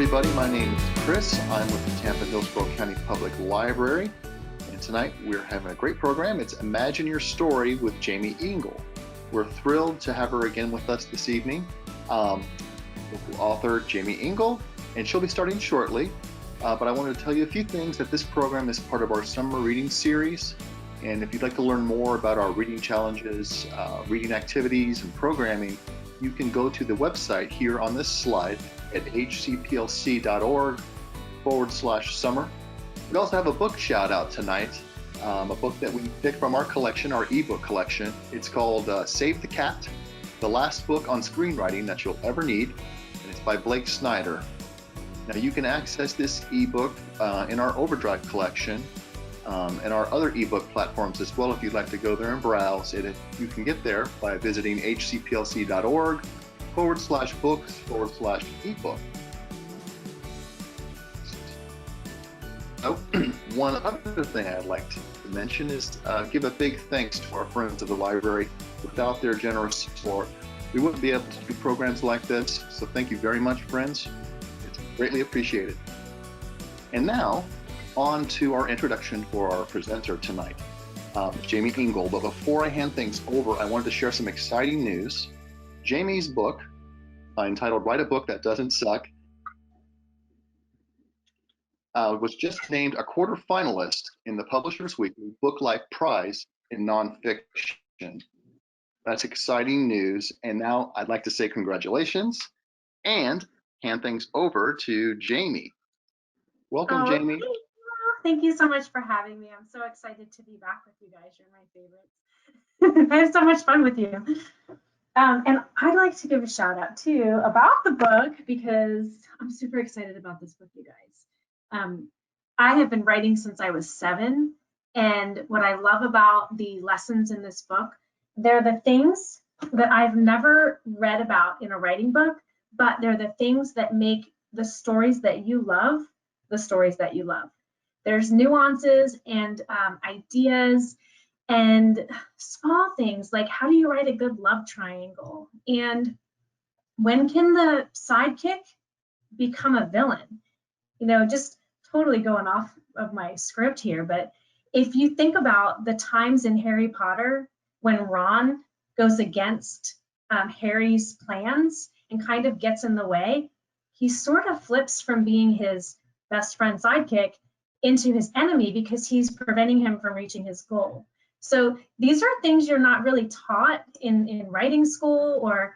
everybody. My name is Chris. I'm with the Tampa-Hillsborough County Public Library. And tonight we're having a great program. It's Imagine Your Story with Jaimie Engle. We're thrilled to have her again with us this evening. Author Jaimie Engle, and she'll be starting shortly. But I wanted to tell you a few things that this program is part of our summer reading series. And if you'd like to learn more about our reading challenges, reading activities, and programming, you can go to the website here on this slide at hcplc.org/summer. We also have a book shout out tonight, a book that we picked from our collection, our ebook collection. It's called Save the Cat, the last book on screenwriting that you'll ever need, and it's by Blake Snyder. Now you can access this ebook in our Overdrive collection and our other ebook platforms as well. If you'd like to go there and browse it, you can get there by visiting hcplc.org/books/ebook. Oh, one other thing I'd like to mention is give a big thanks to our friends of the library. Without their generous support, we wouldn't be able to do programs like this. So thank you very much, friends. It's greatly appreciated. And now, on to our introduction for our presenter tonight, Jaimie Engle. But before I hand things over, I wanted to share some exciting news. Jaimie's book, entitled Write a Book That Doesn't Suck, was just named a quarterfinalist in the Publishers Weekly Book Life Prize in Nonfiction. That's exciting news. And now I'd like to say congratulations and hand things over to Jaimie. Welcome, Jaimie. Thank you so much for having me. I'm so excited to be back with you guys. You're my favorites. I have so much fun with you. And I'd like to give a shout out too about the book because I'm super excited about this book, you guys. I have been writing since I was 7. And what I love about the lessons in this book, they're the things that I've never read about in a writing book, but they're the things that make the stories that you love the stories that you love. There's nuances and ideas and small things like how do you write a good love triangle? And when can the sidekick become a villain? You know, just totally going off of my script here, but if you think about the times in Harry Potter when Ron goes against Harry's plans and kind of gets in the way, he sort of flips from being his best friend sidekick into his enemy because he's preventing him from reaching his goal. So these are things you're not really taught in writing school or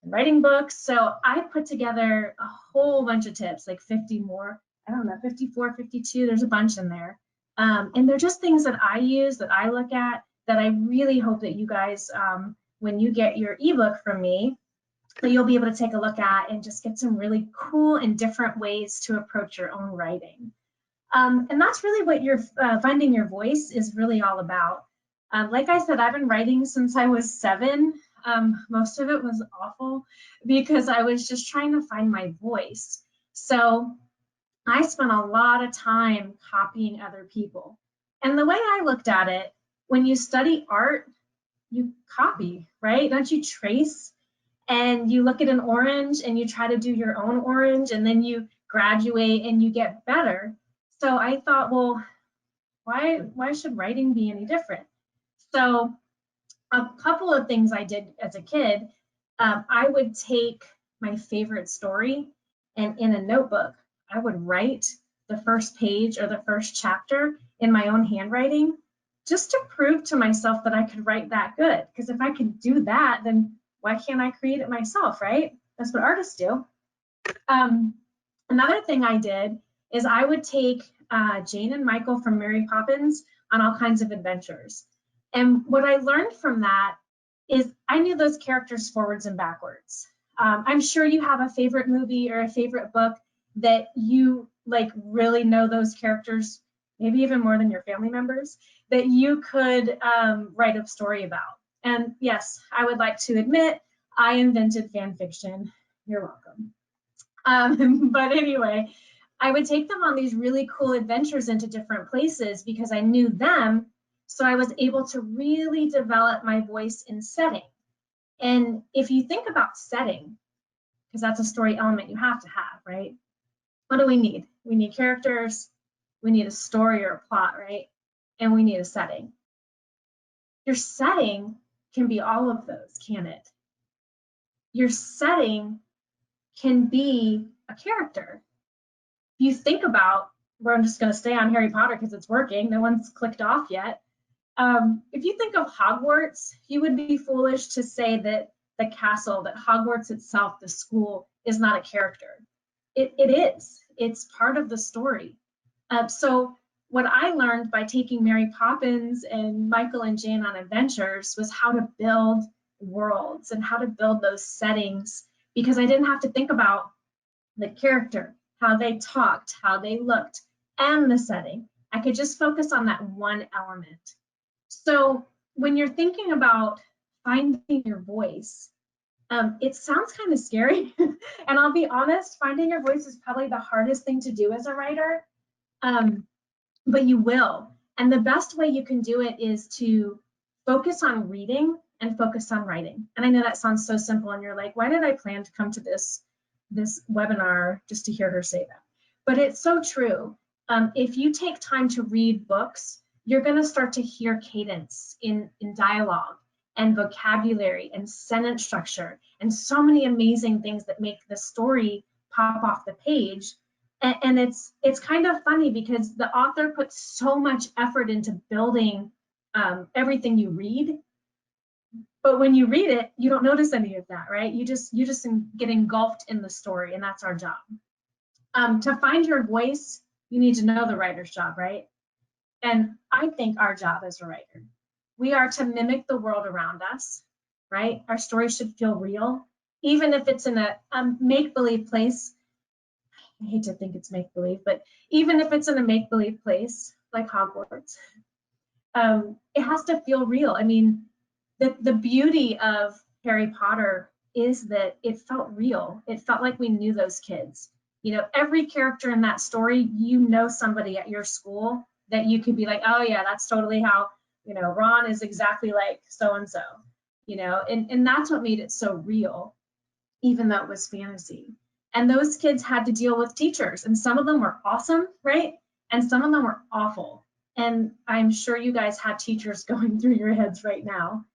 in writing books. So I put together a whole bunch of tips, like 50 more, I don't know, 54, 52, there's a bunch in there. And they're just things that I use, that I look at, that I really hope that you guys, when you get your ebook from me, that you'll be able to take a look at and just get some really cool and different ways to approach your own writing. And that's really what your Finding Your Voice is really all about. Like I said, I've been writing since I was 7. Most of it was awful because I was just trying to find my voice. So I spent a lot of time copying other people. And the way I looked at it, when you study art, you copy, right? Don't you trace? And you look at an orange and you try to do your own orange, and then you graduate and you get better. So I thought, well, why should writing be any different? So a couple of things I did as a kid, I would take my favorite story and in a notebook, I would write the first page or the first chapter in my own handwriting just to prove to myself that I could write that good. Because if I could do that, then why can't I create it myself, right? That's what artists do. Another thing I did is I would take Jane and Michael from Mary Poppins on all kinds of adventures. And what I learned from that is I knew those characters forwards and backwards. I'm sure you have a favorite movie or a favorite book that you like really know those characters, maybe even more than your family members, that you could write a story about. And yes, I would like to admit I invented fan fiction. You're welcome. But anyway, I would take them on these really cool adventures into different places because I knew them. So I was able to really develop my voice in setting. And if you think about setting, because that's a story element you have to have, right? what do we need? We need characters, we need a story or a plot, right? And we need a setting. Your setting can be all of those, can it? Your setting can be a character. You think about, where I'm just going to stay on Harry Potter because it's working, no one's clicked off yet. If you think of Hogwarts, you would be foolish to say that the castle, that Hogwarts itself, the school, is not a character. It is. It's part of the story. So what I learned by taking Mary Poppins and Michael and Jane on adventures was how to build worlds and how to build those settings, because I didn't have to think about the character, how they talked, how they looked, and the setting. I could just focus on that one element. So when you're thinking about finding your voice, it sounds kind of scary. And I'll be honest, finding your voice is probably the hardest thing to do as a writer, but you will. And the best way you can do it is to focus on reading and focus on writing. And I know that sounds so simple, and you're like, why did I plan to come to this webinar just to hear her say that? But it's so true. If you take time to read books, you're going to start to hear cadence in dialogue and vocabulary and sentence structure and so many amazing things that make the story pop off the page. And it's kind of funny because the author puts so much effort into building everything you read, but when you read it, you don't notice any of that, right? You just get engulfed in the story, and that's our job. To find your voice, you need to know the writer's job, right? And I think our job as a writer, we are to mimic the world around us, right? Our story should feel real, even if it's in a make-believe place. I hate to think it's make-believe, but even if it's in a make-believe place like Hogwarts, it has to feel real. I mean, the beauty of Harry Potter is that it felt real. It felt like we knew those kids. You know, every character in that story, you know somebody at your school that you could be like, oh yeah, that's totally how, you know, Ron is exactly like so-and-so, you know, and that's what made it so real, even though it was fantasy. And those kids had to deal with teachers, and some of them were awesome, right? And some of them were awful. And I'm sure you guys have teachers going through your heads right now.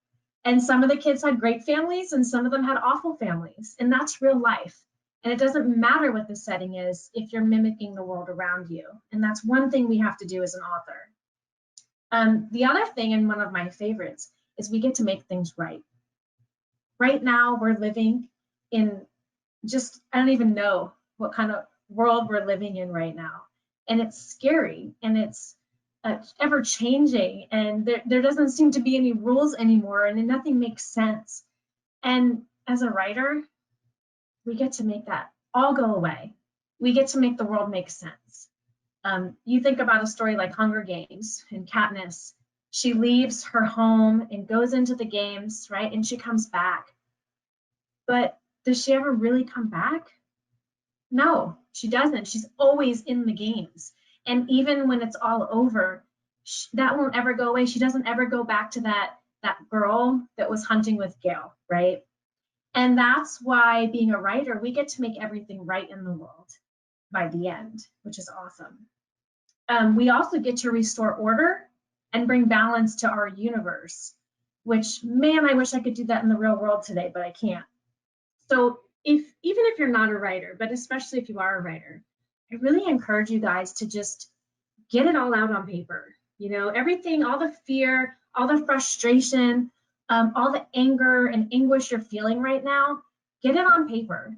And some of the kids had great families and some of them had awful families, and that's real life. And it doesn't matter what the setting is if you're mimicking the world around you. And that's one thing we have to do as an author. The other thing, and one of my favorites, is we get to make things right. Right now, we're living in just, I don't even know what kind of world we're living in right now. And it's scary, and it's ever changing, and there doesn't seem to be any rules anymore, and nothing makes sense. And as a writer, we get to make that all go away. We get to make the world make sense. You think about a story like Hunger Games and Katniss. She leaves her home and goes into the games, right? And she comes back. But does she ever really come back? No, she doesn't. She's always in the games. And even when it's all over, that won't ever go away. She doesn't ever go back to that girl that was hunting with Gale, right? And that's why, being a writer, we get to make everything right in the world by the end, which is awesome. We also get to restore order and bring balance to our universe, which, man, I wish I could do that in the real world today, but I can't. So even if you're not a writer, but especially if you are a writer, I really encourage you guys to just get it all out on paper. You know, everything, all the fear, all the frustration, all the anger and anguish you're feeling right now, get it on paper.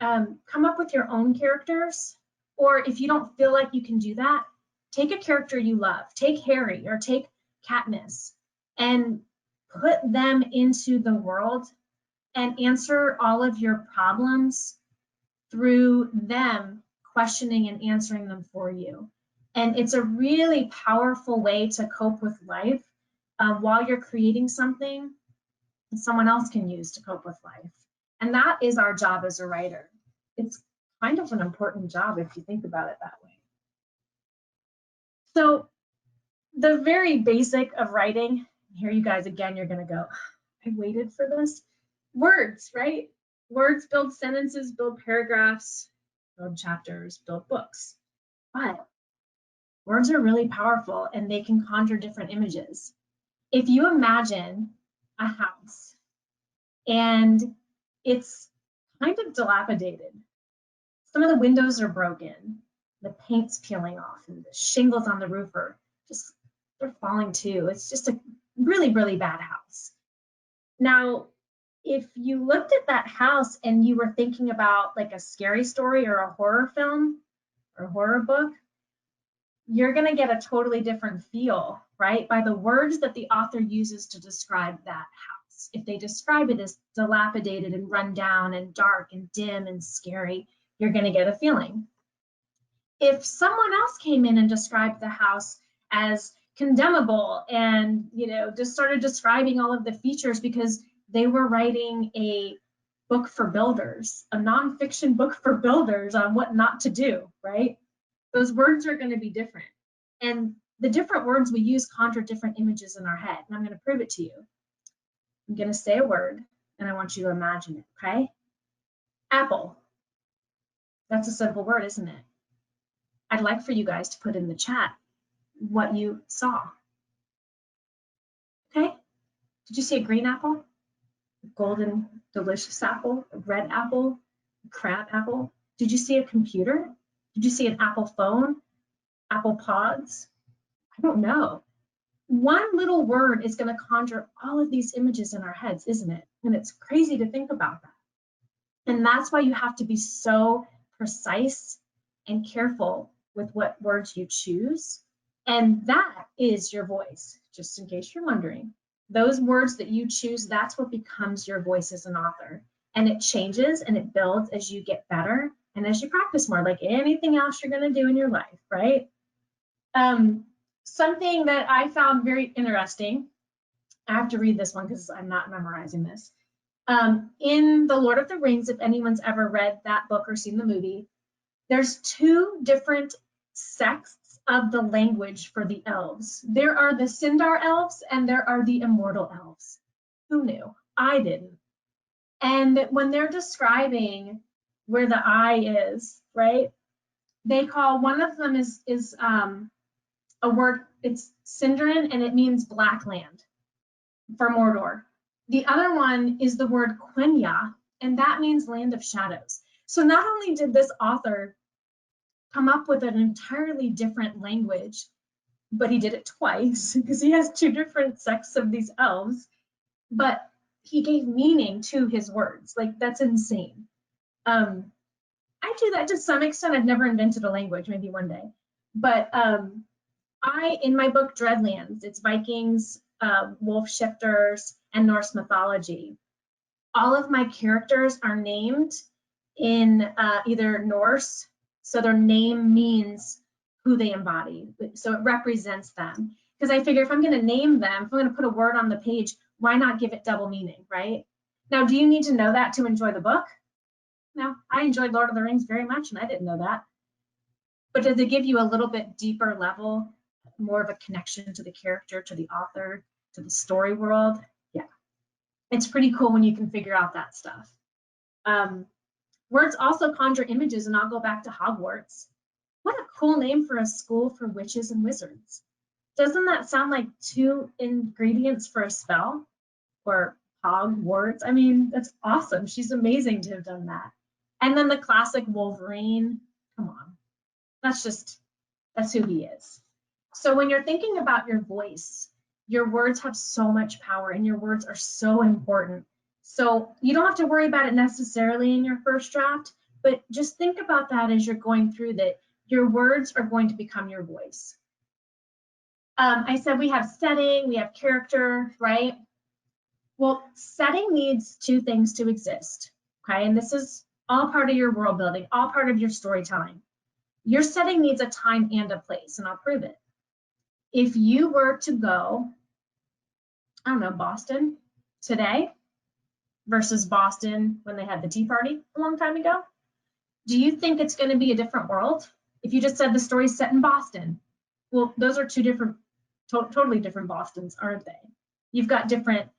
Come up with your own characters, or if you don't feel like you can do that, take a character you love. Take Harry or take Katniss and put them into the world and answer all of your problems through them questioning and answering them for you. And it's a really powerful way to cope with life while you're creating something that someone else can use to cope with life. And that is our job as a writer. It's kind of an important job if you think about it that way. So the very basic of writing, here you guys again, you're gonna go, I waited for this. Words, right? Words build sentences, build paragraphs. build chapters, build books. But words are really powerful and they can conjure different images. If you imagine a house and it's kind of dilapidated, some of the windows are broken, the paint's peeling off, and the shingles on the roof are just, they're falling too. It's just a really, really bad house. Now, if you looked at that house and you were thinking about like a scary story or a horror film or horror book, you're going to get a totally different feel, right? By the words that the author uses to describe that house. If they describe it as dilapidated and run down and dark and dim and scary, you're going to get a feeling. If someone else came in and described the house as condemnable and, you know, just started describing all of the features because they were writing a book for builders, a nonfiction book for builders on what not to do, right? Those words are going to be different. And the different words we use conjure different images in our head. And I'm going to prove it to you. I'm going to say a word and I want you to imagine it, okay? Apple. That's a simple word, isn't it? I'd like for you guys to put in the chat what you saw. Okay? Did you see a green apple? A golden, delicious apple? A red apple? A crab apple? Did you see a computer? Did you see an Apple phone? Apple pods? I don't know. One little word is going to conjure all of these images in our heads, isn't it? And it's crazy to think about that. And that's why you have to be so precise and careful with what words you choose. And that is your voice, just in case you're wondering. Those words that you choose, that's what becomes your voice as an author. And it changes and it builds as you get better and as you practice more, like anything else you're going to do in your life, right? Something that I found very interesting, I have to read this one because I'm not memorizing this. In The Lord of the Rings, if anyone's ever read that book or seen the movie, there's two different sects of the language for the elves. There are the Sindar elves and there are the immortal elves. Who knew? I didn't. And when they're describing where the eye is, right, they call, one of them is a word, it's Sindarin, and it means black land for Mordor. The other one is the word Quenya, and that means land of shadows. So not only did this author come up with an entirely different language, but he did it twice because he has two different sects of these elves, but he gave meaning to his words. Like, that's insane. I do that to some extent. I've never invented a language, maybe one day. But in my book, Dreadlands, it's Vikings, wolf shifters, and Norse mythology. All of my characters are named in either Norse, so their name means who they embody, so it represents them. Because I figure if I'm going to name them, if I'm going to put a word on the page, why not give it double meaning, right? Now, do you need to know that to enjoy the book? No, I enjoyed Lord of the Rings very much, and I didn't know that. But does it give you a little bit deeper level, more of a connection to the character, to the author, to the story world? Yeah, it's pretty cool when you can figure out that stuff. Words also conjure images, and I'll go back to Hogwarts. What a cool name for a school for witches and wizards. Doesn't that sound like two ingredients for a spell? Or Hogwarts? I mean, that's awesome. She's amazing to have done that. And then the classic Wolverine, come on. That's who he is. So when you're thinking about your voice, your words have so much power and your words are so important. So you don't have to worry about it necessarily in your first draft, but just think about that as you're going through that. Your words are going to become your voice. I said we have setting, we have character, right? Well, setting needs two things to exist, okay? And this is all part of your world building, all part of your storytelling. Your setting needs a time and a place, and I'll prove it. If you were to go, I don't know, Boston today versus Boston when they had the Tea Party a long time ago, do you think it's going to be a different world? If you just said the story's set in Boston, well, those are two different, totally different Bostons, aren't they? You've got different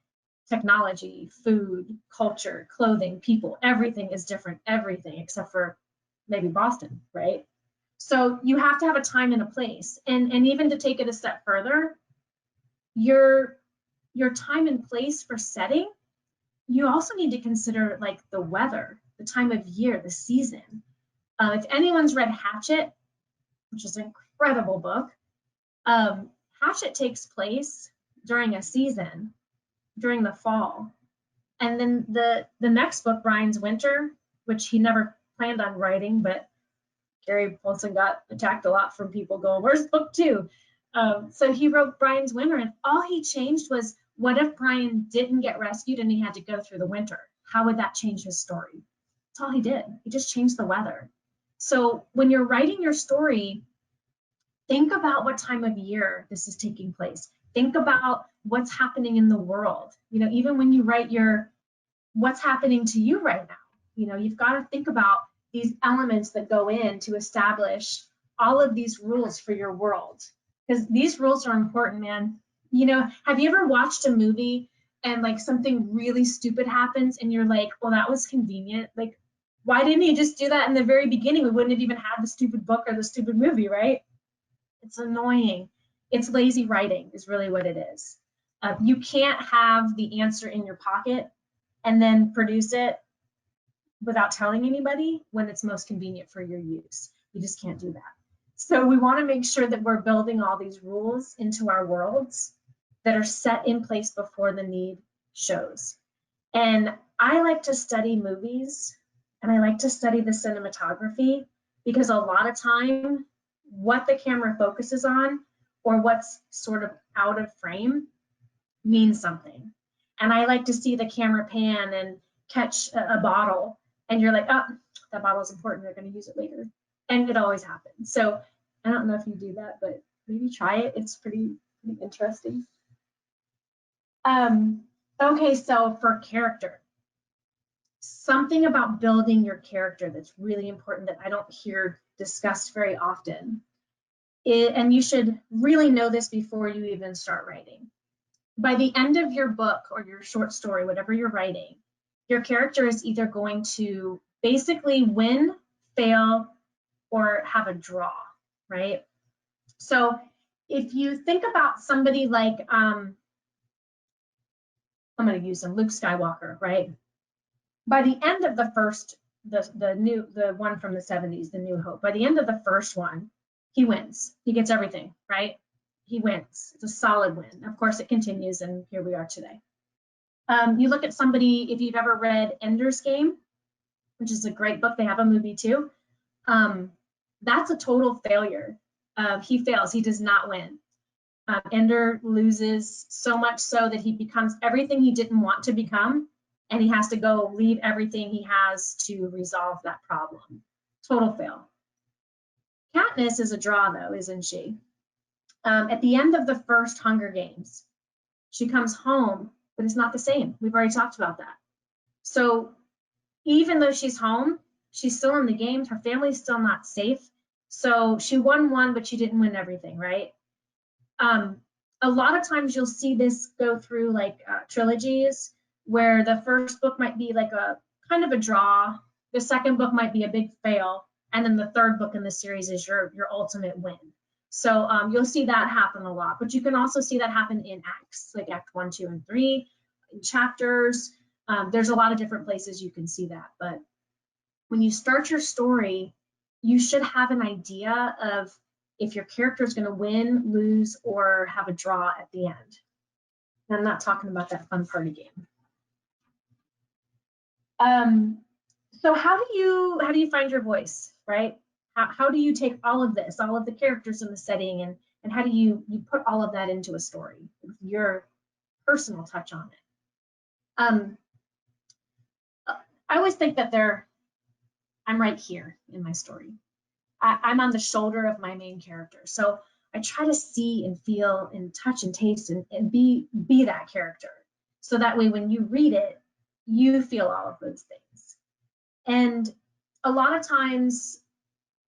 technology, food, culture, clothing, people, everything is different, everything except for maybe Boston, right? So you have to have a time and a place. And even to take it a step further, your time and place for setting, you also need to consider like the weather, the time of year, the season. If anyone's read Hatchet, which is an incredible book, Hatchet takes place during a season, during the fall. And then the next book, Brian's Winter, which he never planned on writing, but Gary Paulson got attacked a lot from people going, where's book 2? So he wrote Brian's Winter, and all he changed was, what if Brian didn't get rescued and he had to go through the winter? How would that change his story? That's all he did. He just changed the weather. So when you're writing your story, think about what time of year this is taking place. Think about what's happening in the world. You know, even when you write what's happening to you right now, you know, you've got to think about these elements that go in to establish all of these rules for your world, because these rules are important, man. You know, have you ever watched a movie and like something really stupid happens and you're like, well, that was convenient. Like, why didn't you just do that in the very beginning? We wouldn't have even had the stupid book or the stupid movie, right? It's annoying. It's lazy writing is really what it is. You can't have the answer in your pocket and then produce it without telling anybody when it's most convenient for your use. You just can't do that. So we want to make sure that we're building all these rules into our worlds that are set in place before the need shows. And I like to study movies and I like to study the cinematography, because a lot of time what the camera focuses on or what's sort of out of frame means something. And I like to see the camera pan and catch a bottle, and you're like, oh, that bottle's important, they're going to use it later. And it always happens. So I don't know if you do that, but maybe try it. It's pretty interesting. Okay, so for character, something about building your character that's really important that I don't hear discussed very often, and you should really know this before you even start writing. By the end of your book or your short story, whatever you're writing, your character is either going to basically win, fail, or have a draw, right? So if you think about somebody like, I'm going to use him, Luke Skywalker, right? By the end of the first, the one from the 70s, The New Hope, by the end of the first one, he wins. He gets everything, right? He wins. It's a solid win. Of course, it continues, and here we are today. You look at somebody, if you've ever read Ender's Game, which is a great book, they have a movie too. That's a total failure. He fails. He does not win. Ender loses so much so that he becomes everything he didn't want to become, and he has to go leave everything he has to resolve that problem. Total fail. Katniss is a draw, though, isn't she? At the end of the first Hunger Games, she comes home, but it's not the same. We've already talked about that. So even though she's home, she's still in the games. Her family's still not safe. So she won one, but she didn't win everything, right? A lot of times you'll see this go through like trilogies, where the first book might be like a kind of a draw, the second book might be a big fail, and then the third book in the series is your ultimate win. So you'll see that happen a lot, but you can also see that happen in acts, like Act 1, 2, and 3, in chapters. There's a lot of different places you can see that, but when you start your story, you should have an idea of if your character is going to win, lose, or have a draw at the end. And I'm not talking about that fun party game. So how do you find your voice, right? How do you take all of this, all of the characters in the setting, and how do you put all of that into a story with your personal touch on it? I always think that I'm right here in my story. I'm on the shoulder of my main character. So I try to see and feel and touch and taste and be that character. So that way when you read it, you feel all of those things. And a lot of times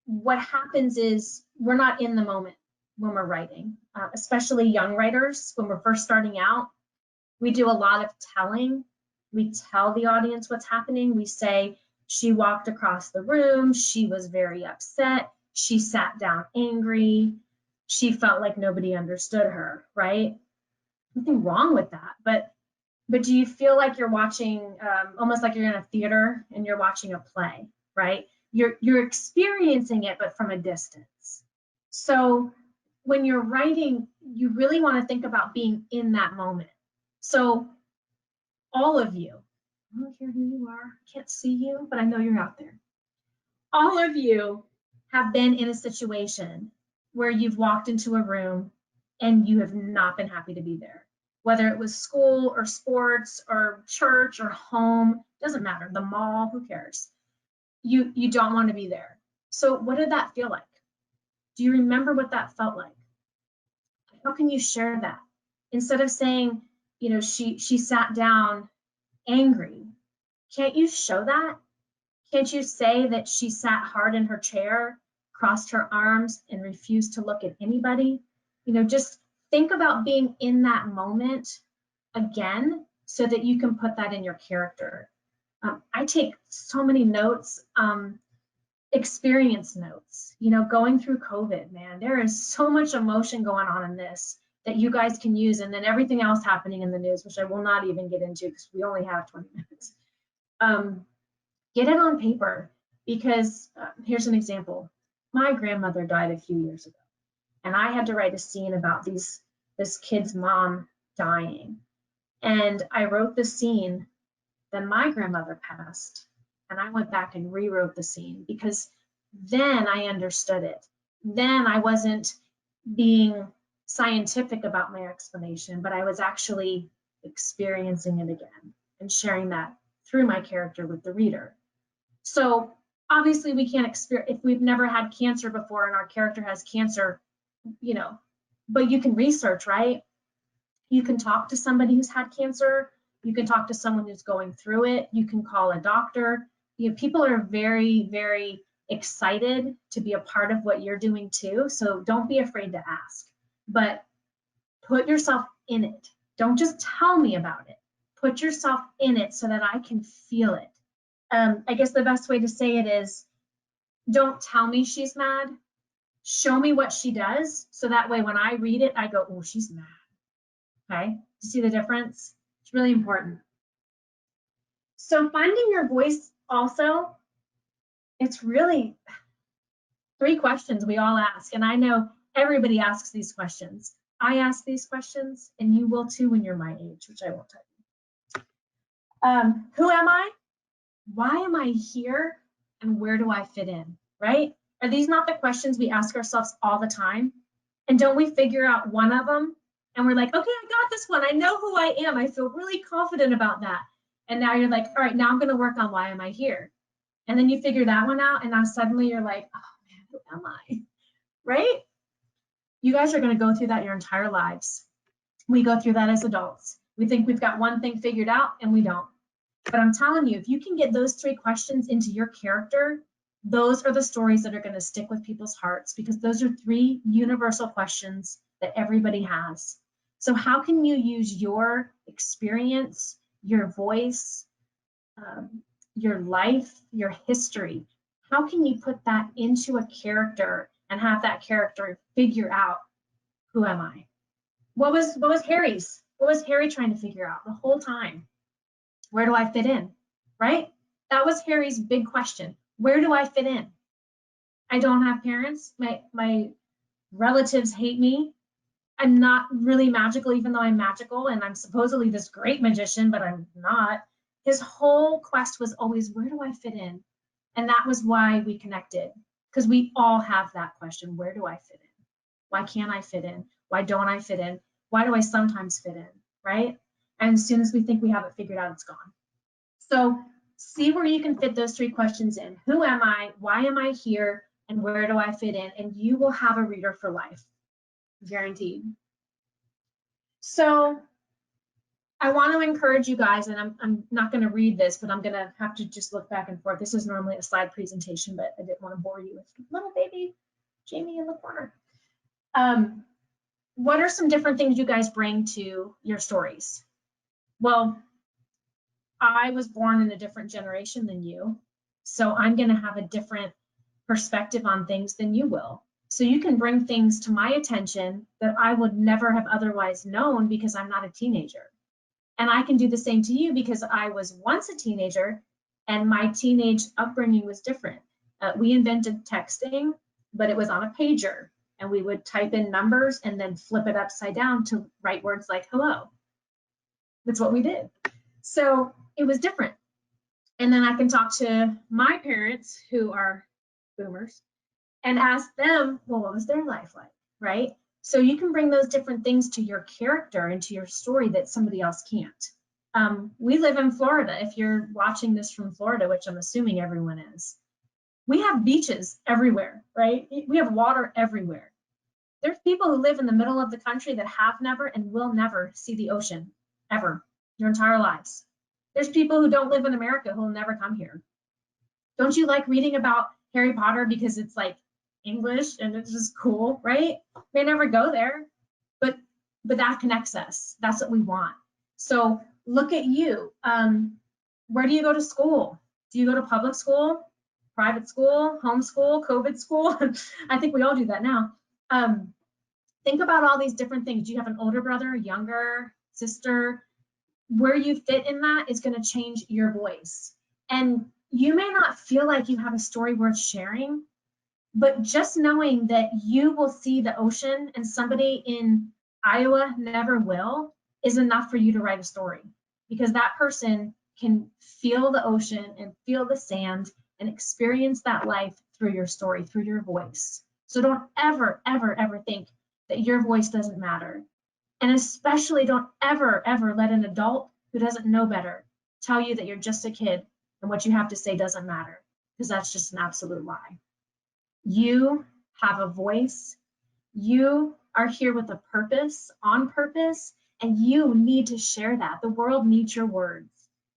what happens is we're not in the moment when we're writing, especially young writers. When we're first starting out, we do a lot of telling. We tell the audience what's happening. We say, She walked across the room. She was very upset. She sat down angry. She felt like nobody understood her, right? Nothing wrong with that. But do you feel like you're watching, almost like you're in a theater and you're watching a play, right? You're experiencing it, but from a distance. So when you're writing, you really want to think about being in that moment. So all of you, I don't care who you are, I can't see you, but I know you're out there. All of you have been in a situation where you've walked into a room and you have not been happy to be there. Whether it was school or sports or church or home, doesn't matter, the mall, who cares? You don't want to be there. So what did that feel like? Do you remember what that felt like? How can you share that? Instead of saying, you know, she sat down angry, can't you show that? Can't you say that she sat hard in her chair, crossed her arms, and refused to look at anybody? You know, just think about being in that moment again so that you can put that in your character. I take so many notes, experience notes, you know, going through COVID, man, there is so much emotion going on in this that you guys can use, and then everything else happening in the news, which I will not even get into because we only have 20 minutes. Get it on paper, because here's an example. My grandmother died a few years ago, and I had to write a scene about this kid's mom dying. And I wrote the scene, then my grandmother passed, and I went back and rewrote the scene, because then I understood it. Then I wasn't being scientific about my explanation, but I was actually experiencing it again and sharing that through my character with the reader. So obviously we can't experience, if we've never had cancer before and our character has cancer, you know, but you can research, right? You can talk to somebody who's had cancer. You can talk to someone who's going through it. You can call a doctor. You know, people are very, very excited to be a part of what you're doing too. So don't be afraid to ask, but put yourself in it. Don't just tell me about it. Put yourself in it so that I can feel it. I guess the best way to say it is, don't tell me she's mad. Show me what she does. So that way when I read it, I go, oh, she's mad. Okay, you see the difference? It's really important. So finding your voice also, it's really 3 questions we all ask. And I know everybody asks these questions. I ask these questions, and you will too when you're my age, which I won't tell you. Who am I? Why am I here? And where do I fit in, right? Are these not the questions we ask ourselves all the time? And don't we figure out one of them? And we're like, okay, I got this one. I know who I am. I feel really confident about that. And now you're like, all right, now I'm going to work on why am I here? And then you figure that one out. And now suddenly you're like, oh man, who am I? Right? You guys are going to go through that your entire lives. We go through that as adults. We think we've got one thing figured out, and we don't. But I'm telling you, if you can get those 3 questions into your character, those are the stories that are going to stick with people's hearts, because those are 3 universal questions that everybody has. So how can you use your experience, your voice, your life, your history? How can you put that into a character and have that character figure out, who am I? What was Harry's? What was Harry trying to figure out the whole time? Where do I fit in, right? That was Harry's big question. Where do I fit in? I don't have parents. My relatives hate me. I'm not really magical, even though I'm magical, and I'm supposedly this great magician, but I'm not. His whole quest was always, where do I fit in? And that was why we connected, because we all have that question. Where do I fit in? Why can't I fit in? Why don't I fit in? Why do I sometimes fit in, right? And as soon as we think we have it figured out, it's gone. So see where you can fit those 3 questions in. Who am I? Why am I here? And where do I fit in? And you will have a reader for life, guaranteed. So I want to encourage you guys, and I'm not going to read this, but I'm going to have to just look back and forth. This is normally a slide presentation, but I didn't want to bore you with little baby Jaimie in the corner. What are some different things you guys bring to your stories? Well, I was born in a different generation than you. So I'm going to have a different perspective on things than you will. So you can bring things to my attention that I would never have otherwise known because I'm not a teenager. And I can do the same to you because I was once a teenager and my teenage upbringing was different. We invented texting, but it was on a pager, and we would type in numbers and then flip it upside down to write words like hello. That's what we did. So it was different. And then I can talk to my parents who are boomers and ask them, well, what was their life like, right? So you can bring those different things to your character and to your story that somebody else can't. We live in Florida. If you're watching this from Florida, which I'm assuming everyone is, we have beaches everywhere, right? We have water everywhere. There's people who live in the middle of the country that have never and will never see the ocean, ever, their entire lives. There's people who don't live in America who will never come here. Don't you like reading about Harry Potter because it's like English and it's just cool, right? May never go there, but that connects us. That's what we want. So look at you. Where do you go to school? Do you go to public school, private school, homeschool, COVID school? I think we all do that now. Think about all these different things. Do you have an older brother, younger sister? Where you fit in that is going to change your voice. And you may not feel like you have a story worth sharing, but just knowing that you will see the ocean and somebody in Iowa never will is enough for you to write a story, because that person can feel the ocean and feel the sand and experience that life through your story, through your voice. So don't ever, ever, ever think that your voice doesn't matter. And especially don't ever, ever let an adult who doesn't know better tell you that you're just a kid and what you have to say doesn't matter, because that's just an absolute lie. You have a voice. You are here with a purpose, on purpose, and you need to share that. The world needs your words.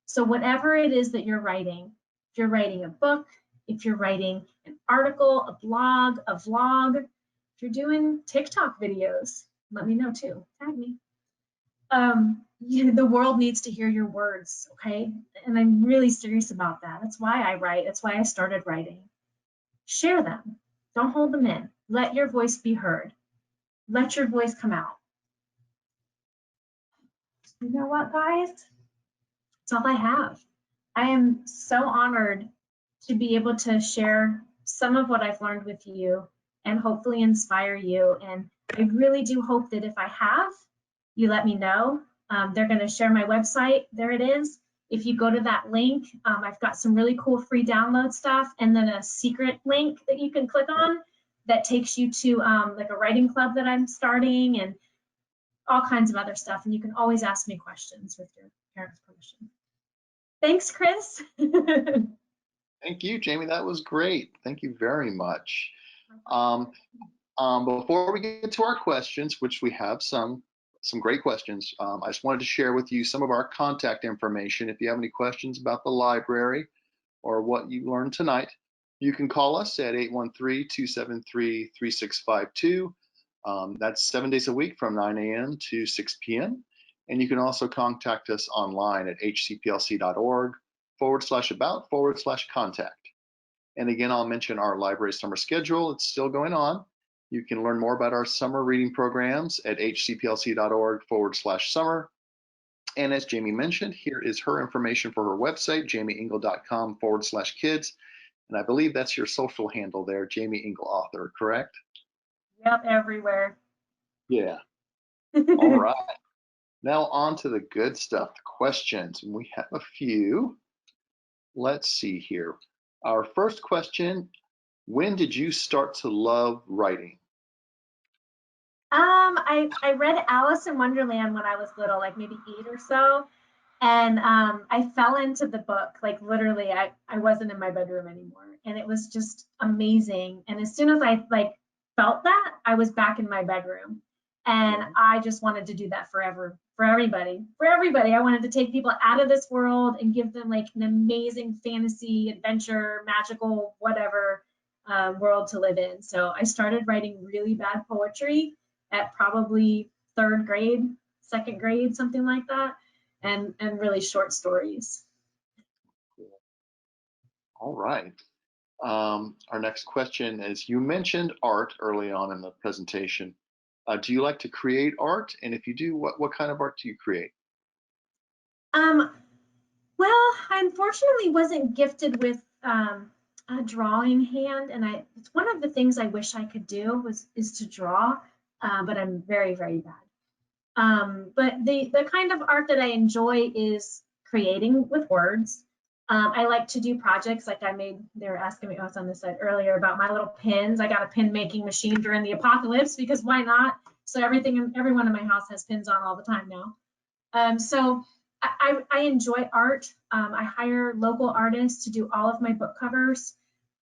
So whatever it is that you're writing, if you're writing a book, if you're writing an article, a blog, a vlog, if you're doing TikTok videos, let me know too, tag me. The world needs to hear your words, okay? And I'm really serious about that. That's why I write. That's why I started writing. Share them. Don't hold them in. Let your voice be heard. Let your voice come out. You know what, guys? That's all I have. I am so honored to be able to share some of what I've learned with you and hopefully inspire you. And I really do hope that if I have, you let me know. They're going to share my website. There it is. If you go to that link, I've got some really cool free download stuff, and then a secret link that you can click on that takes you to like a writing club that I'm starting and all kinds of other stuff. And you can always ask me questions with your parents' permission. Thanks, Chris. Thank you, Jaimie. That was great. Thank you very much. Before we get to our questions, which we have some great questions, I just wanted to share with you some of our contact information. If you have any questions about the library or what you learned tonight, you can call us at 813-273-3652. That's 7 days a week from 9 a.m. to 6 p.m. And you can also contact us online at hcplc.org/about/contact. And again, I'll mention our library summer schedule. It's still going on. You can learn more about our summer reading programs at hcplc.org/summer. And as Jaimie mentioned, here is her information for her website, jaimieengle.com/kids. And I believe that's your social handle there, Jaimie Engle author, correct? Yep, everywhere. Yeah. All right. Now on to the good stuff, the questions. And we have a few. Let's see here. Our first question, when did you start to love writing? I read Alice in Wonderland when I was little, like maybe 8 or so. And I fell into the book, like literally, I wasn't in my bedroom anymore. And it was just amazing. And as soon as I like felt that, I was back in my bedroom. And I just wanted to do that forever, for everybody. I wanted to take people out of this world and give them like an amazing fantasy, adventure, magical, whatever world to live in. So I started writing really bad poetry at probably 3rd grade, 2nd grade, something like that. And really short stories. All right. Our next question is, you mentioned art early on in the presentation. Do you like to create art? And if you do, what kind of art do you create? Um, well, I unfortunately wasn't gifted with a drawing hand, and it's one of the things I wish I could do is to draw, but I'm very, very bad. But the kind of art that I enjoy is creating with words. I like to do projects like they were asking me, I was on this side earlier about my little pins. I got a pin making machine during the apocalypse because why not? So everyone in my house has pins on all the time now. So I enjoy art. I hire local artists to do all of my book covers.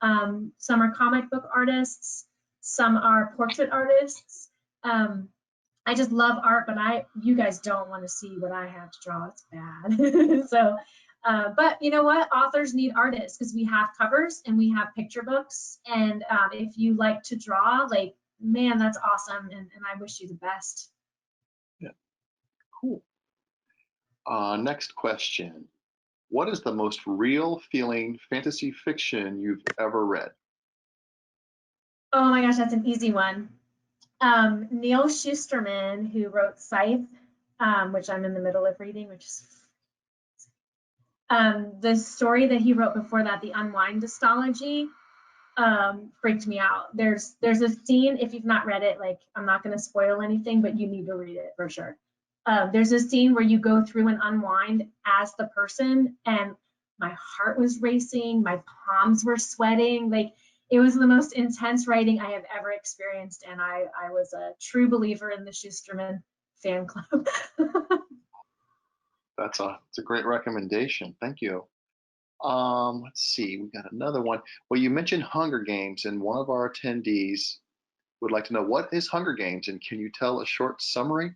Some are comic book artists, some are portrait artists. I just love art, but you guys don't want to see what I have to draw. It's bad. So, but you know what? Authors need artists because we have covers and we have picture books. And if you like to draw, like, man, that's awesome. And I wish you the best. Yeah, cool. Next question. What is the most real feeling fantasy fiction you've ever read? Oh my gosh, that's an easy one. Neil Schusterman, who wrote Scythe, which I'm in the middle of reading, which is the story that he wrote before that, The Unwind Dystology, freaked me out. There's a scene, if you've not read it, like I'm not going to spoil anything, but you need to read it for sure. There's a scene where you go through and unwind as the person, and my heart was racing, my palms were sweating, like it was the most intense writing I have ever experienced, and I was a true believer in the Schusterman fan club. It's a great recommendation. Thank you. Let's see, we got another one. Well, you mentioned Hunger Games, and one of our attendees would like to know, what is Hunger Games, and can you tell a short summary?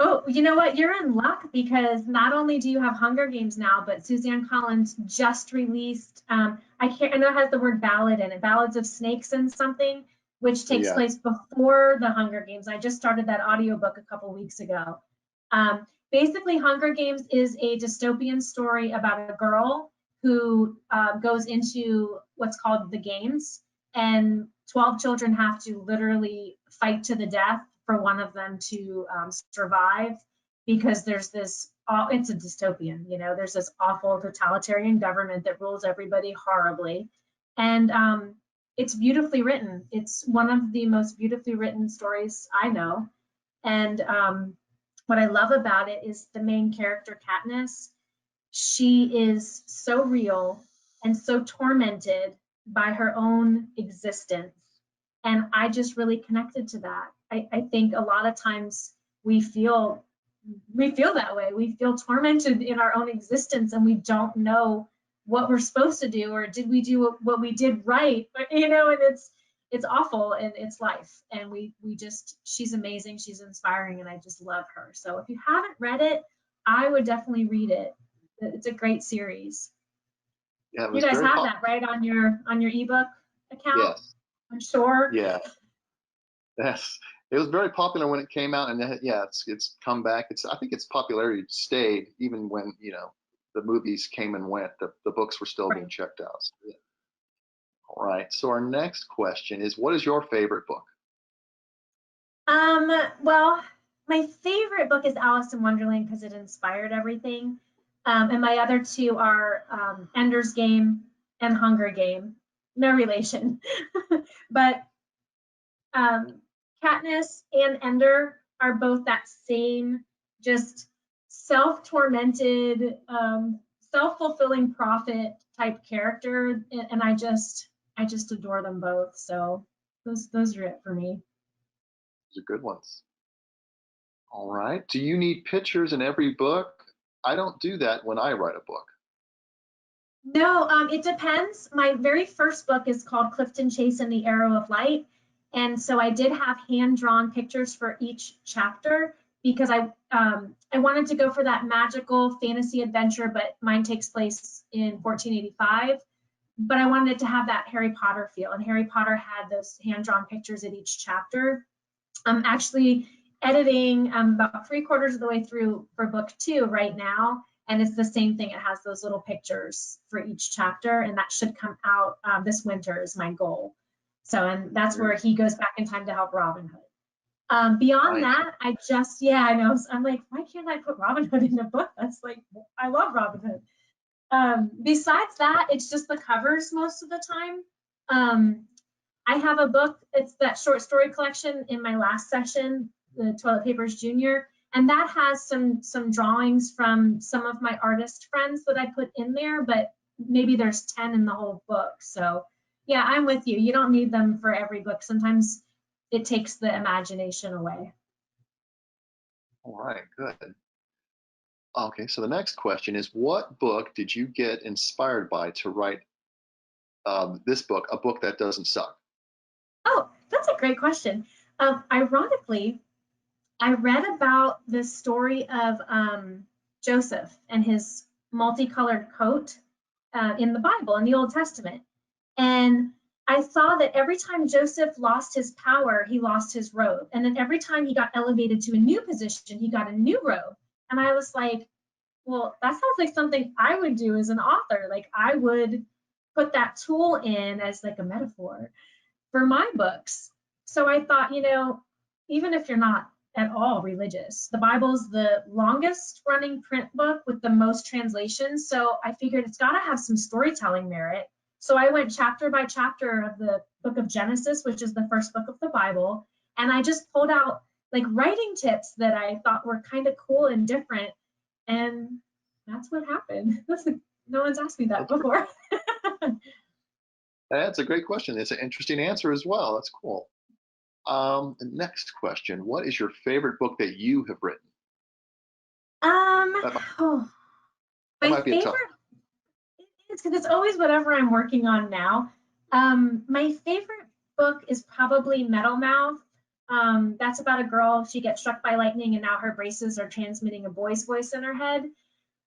Oh, you know what? You're in luck because not only do you have Hunger Games now, but Suzanne Collins just released, I know it has the word ballad in it, Ballads of Snakes and something, which takes Yeah. place before the Hunger Games. I just started that audiobook a couple weeks ago. Basically, Hunger Games is a dystopian story about a girl who goes into what's called the games, and 12 children have to literally fight to the death for one of them to survive, because there's this, it's a dystopian, there's this awful totalitarian government that rules everybody horribly. And it's beautifully written. It's one of the most beautifully written stories I know. And what I love about it is the main character, Katniss. She is so real and so tormented by her own existence. And I just really connected to that. I think a lot of times we feel that way. We feel tormented in our own existence and we don't know what we're supposed to do, or did we do what we did right? And it's awful, and it's life. And she's amazing, she's inspiring, and I just love her. So if you haven't read it, I would definitely read it. It's a great series. Yeah, it You was guys very have that right on your ebook account, Yes. I'm sure. Yeah. Yes. It was very popular when it came out, and yeah, it's come back. I think its popularity stayed even when the movies came and went. The books were still being Right. checked out. So, yeah. All right. So our next question is, what is your favorite book? Well, my favorite book is Alice in Wonderland because it inspired everything. And my other two are Ender's Game and Hunger Game. No relation. But Katniss and Ender are both that same, just self-tormented, self-fulfilling prophet type character, and I just adore them both. So those are it for me. Those are good ones. All right. Do you need pictures in every book? I don't do that when I write a book. No, it depends. My very first book is called Clifton Chase and the Arrow of Light. And so I did have hand-drawn pictures for each chapter because I wanted to go for that magical fantasy adventure, but mine takes place in 1485. But I wanted it to have that Harry Potter feel, and Harry Potter had those hand-drawn pictures at each chapter. I'm actually editing about 3/4 of the way through for book 2 right now, And it's the same thing. It has those little pictures for each chapter, and that should come out this winter is my goal. So, and that's where he goes back in time to help Robin Hood. Beyond that, I know. I'm like, why can't I put Robin Hood in a book? That's like, I love Robin Hood. Besides that, it's just the covers most of the time. I have a book, it's that short story collection in my last session, the Toilet Papers Junior, and that has some drawings from some of my artist friends that I put in there, but maybe there's 10 in the whole book. So yeah, I'm with you. You don't need them for every book. Sometimes it takes the imagination away. All right, good. Okay, so the next question is, what book did you get inspired by to write this book, a book that doesn't suck? Oh, that's a great question. Ironically, I read about the story of Joseph and his multicolored coat in the Bible, in the Old Testament. And I saw that every time Joseph lost his power, he lost his robe. And then every time he got elevated to a new position, he got a new robe. And I was like, well, that sounds like something I would do as an author. Like I would put that tool in as like a metaphor for my books. So I thought, even if you're not at all religious, the Bible's the longest running print book with the most translations. So I figured it's got to have some storytelling merit. So I went chapter by chapter of the book of Genesis, which is the first book of the Bible. And I just pulled out like writing tips that I thought were kind of cool and different. And that's what happened. No one's asked me that before. That's a great question. It's an interesting answer as well. That's cool. The next question, what is your favorite book that you have written? That My might be a tough favorite, it's because it's always whatever I'm working on now. My favorite book is probably Metal Mouth. That's about a girl, she gets struck by lightning and now her braces are transmitting a boy's voice in her head.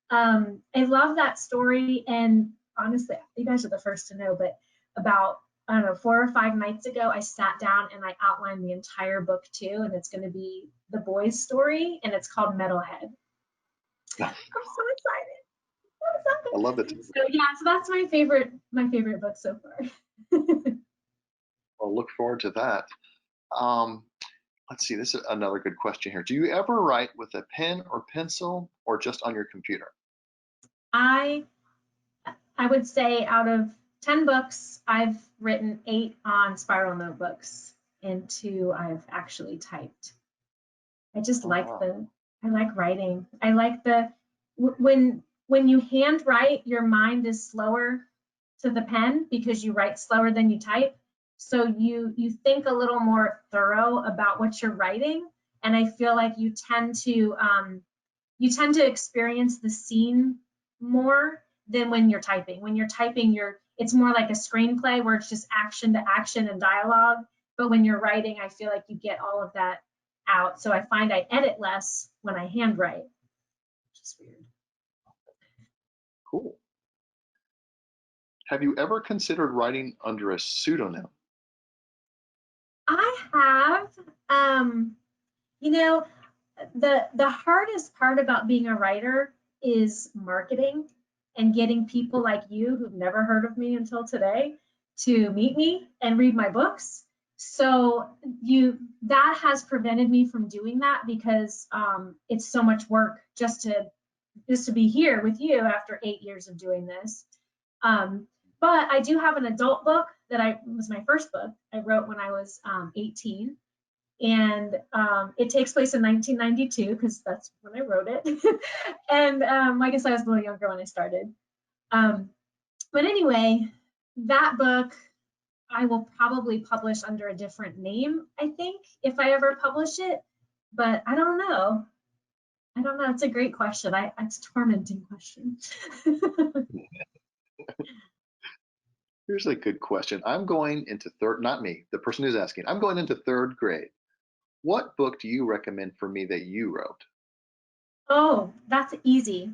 I love that story, and honestly, you guys are the first to know, but about, I don't know, 4 or 5 nights ago, I sat down and I outlined the entire book too, and it's going to be the boy's story, and it's called Metalhead. I'm so excited. I love it. So yeah, so that's my favorite book so far. I'll look forward to that. Let's see, this is another good question here. Do you ever write with a pen or pencil or just on your computer? I would say out of 10 books, I've written 8 on spiral notebooks and 2 I've actually typed. I just I like writing. I like when you hand write, your mind is slower to the pen because you write slower than you type. So you think a little more thorough about what you're writing. And I feel like you tend to experience the scene more than when you're typing. When you're typing, it's more like a screenplay where it's just action to action and dialogue. But when you're writing, I feel like you get all of that out. So I find I edit less when I handwrite, which is weird. Cool. Have you ever considered writing under a pseudonym? I have. The hardest part about being a writer is marketing and getting people like you who've never heard of me until today to meet me and read my books. So that has prevented me from doing that because it's so much work just to be here with you after 8 years of doing this. But I do have an adult book that was my first book I wrote when I was 18. And it takes place in 1992 because that's when I wrote it. And I guess I was a little younger when I started. But anyway, that book I will probably publish under a different name, I think, if I ever publish it. But I don't know. It's a great question. It's a tormenting question. Here's a good question. I'm going into not me, the person who's asking. I'm going into 3rd grade. What book do you recommend for me that you wrote? Oh, that's easy.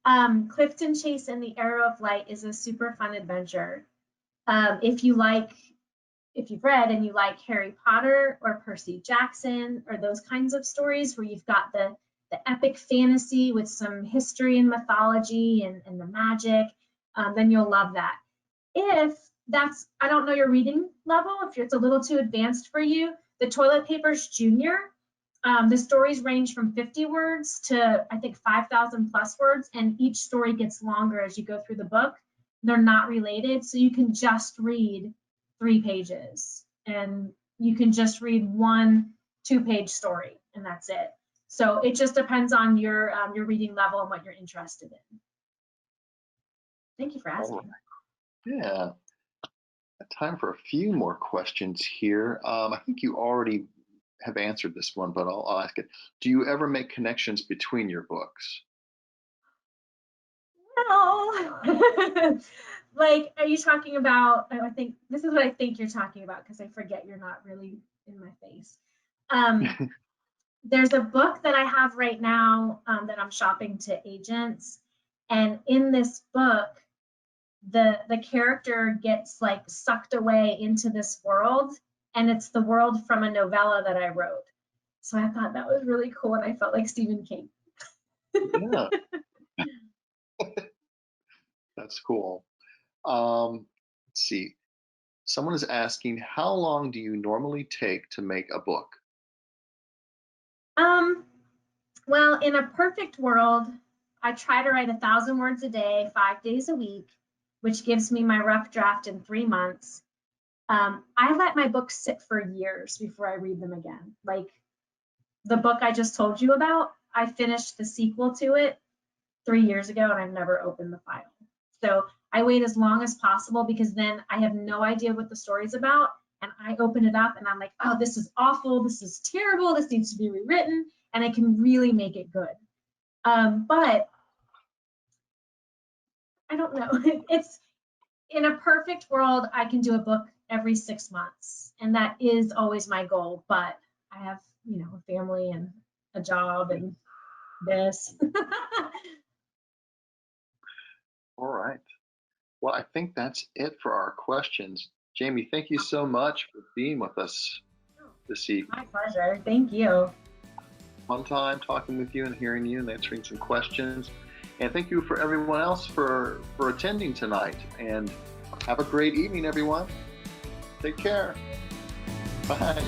Clifton Chase and the Arrow of Light is a super fun adventure. If you've read and you like Harry Potter or Percy Jackson or those kinds of stories where you've got the the epic fantasy with some history and mythology and the magic, then you'll love that. If that's, I don't know your reading level, if it's a little too advanced for you, the Toilet Paper's Junior, the stories range from 50 words to I think 5,000 plus words, and each story gets longer as you go through the book. They're not related, so you can just read 3 pages, and you can just read 1 2-page story, and that's it. So it just depends on your reading level and what you're interested in. Thank you for asking. Yeah. Time for a few more questions here. I think you already have answered this one, but I'll ask it. Do you ever make connections between your books? No. Like, are you talking about, I think this is what I think you're talking about, because I forget you're not really in my face. There's a book that I have right now that I'm shopping to agents, and in this book, the character gets like sucked away into this world, and it's the world from a novella that I wrote. So I thought that was really cool, and I felt like Stephen King. Yeah. That's cool. Let's see. Someone is asking, how long do you normally take to make a book? Well, in a perfect world, I try to write 1,000 words a day, 5 days a week, which gives me my rough draft in 3 months. I let my books sit for years before I read them again. Like the book I just told you about, I finished the sequel to it 3 years ago, and I've never opened the file. So I wait as long as possible, because then I have no idea what the story's about, and I open it up and I'm like, oh, this is awful, this is terrible, this needs to be rewritten, and I can really make it good. But I don't know. It's in a perfect world, I can do a book every 6 months, and that is always my goal. But I have, a family and a job and this. All right. Well, I think that's it for our questions. Jaimie, thank you so much for being with us this evening. My pleasure. Thank you. Fun time talking with you and hearing you and answering some questions. And thank you for everyone else for attending tonight. And have a great evening, everyone. Take care. Bye.